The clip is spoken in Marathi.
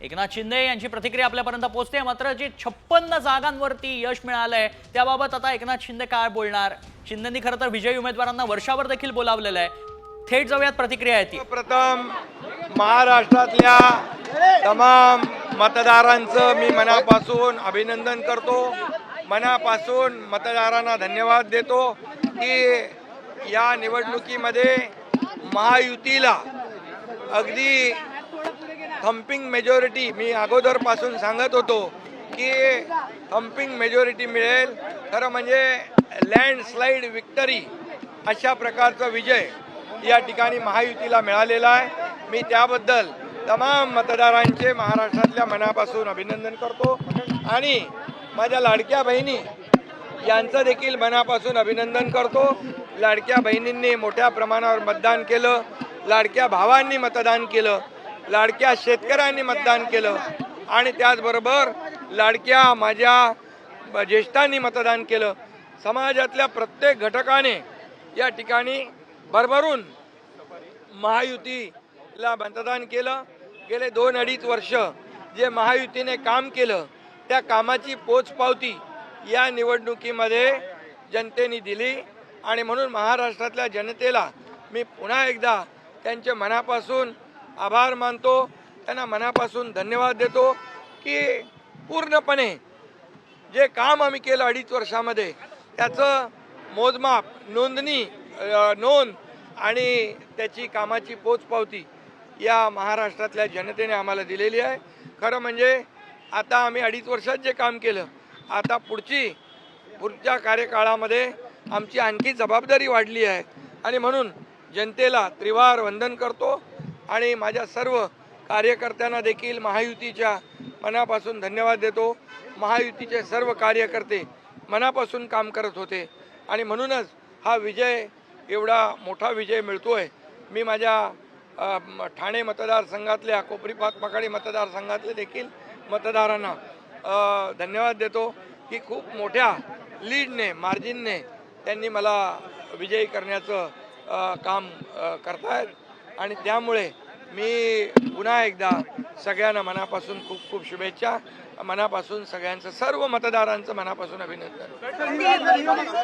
एकनाथ शिंदे यांची प्रतिक्रिया आपल्यापर्यंत पोहोचते। मात्र जे 56 जागांवरती यश मिळालंय त्याबाबत आता एकनाथ शिंदे काय बोलणार? शिंदेंनी खरं तर विजयी उमेदवारांना वर्षावर देखील बोलावलेलं आहे। थेट जाऊयात प्रतिक्रिया आहे ती। प्रथम महाराष्ट्रातल्या तमाम मतदारांचं मी मनापासून अभिनंदन करतो, मनापासून मतदारांना धन्यवाद देतो की या निवडणुकीमध्ये महायुतीला अगदी थम्पिंग मेजॉरिटी, मी अगोदरपासून सांगत होतो की थम्पिंग मेजॉरिटी मिळेल, खरं म्हणजे लँडस्लाईड विक्टरी अशा प्रकारचा विजय या ठिकाणी महायुतीला मिळालेला आहे। मी त्याबद्दल तमाम मतदारांचे महाराष्ट्रातल्या मनापासून अभिनंदन करतो आणि माझ्या लाडक्या बहिणी यांचं देखील मनापासून अभिनंदन करतो। लाडक्या बहिणींनी मोठ्या प्रमाणावर मतदान केलं, लाडक्या भावांनी मतदान केलं, लाडक्या शेतकऱ्यांनी मतदान केलं आणि त्याचबरोबर लाडक्या माझ्या ज्येष्ठांनी मतदान केलं। समाजातल्या प्रत्येक घटकाने या ठिकाणी भरभरून महायुतीला मतदान केलं। गेले 2-2.5 वर्ष जे महायुतीने काम केलं त्या कामाची पोचपावती या निवडणुकीमध्ये जनतेने दिली आणि म्हणून महाराष्ट्रातल्या जनतेला मी पुन्हा एकदा त्यांचे मनापासून आभार मानतो, त्यांना मनापासून धन्यवाद देतो की पूर्णपणे जे काम आम्ही केलं 2.5 वर्षामध्ये त्याचं मोजमाप, नोंद आणि त्याची कामाची पोचपावती या महाराष्ट्रातल्या जनतेने आम्हाला दिलेली आहे। खरं म्हणजे आता आम्ही 2.5 वर्षात जे काम केलं, आता पुढच्या कार्यकाळामध्ये आमची आणखी जबाबदारी वाढली आहे आणि म्हणून जनतेला त्रिवार वंदन करतो आणि माझ्या सर्व कार्यकर्त्यांना देखील महायुतीच्या मनापासून धन्यवाद देतो। महायुतीचे सर्व कार्यकर्ते मनापासून काम करत होते आणि म्हणूनच हा विजय, एवढा मोठा विजय मिळतोय। मी माझ्या ठाणे मतदारसंघातल्या कोपरी-पाचपकाडी मतदारसंघातले देखील मतदारांना धन्यवाद देतो की खूप मोठ्या लीडने, मार्जिनने त्यांनी मला विजयी करण्याचं काम करतायत आणि त्यामुळे मी पुन्हा एकदा सगळ्यांना मनापासून खूप खूप शुभेच्छा, मनापासून सगळ्यांचं, सर्व मतदारांचं मनापासून अभिनंदन।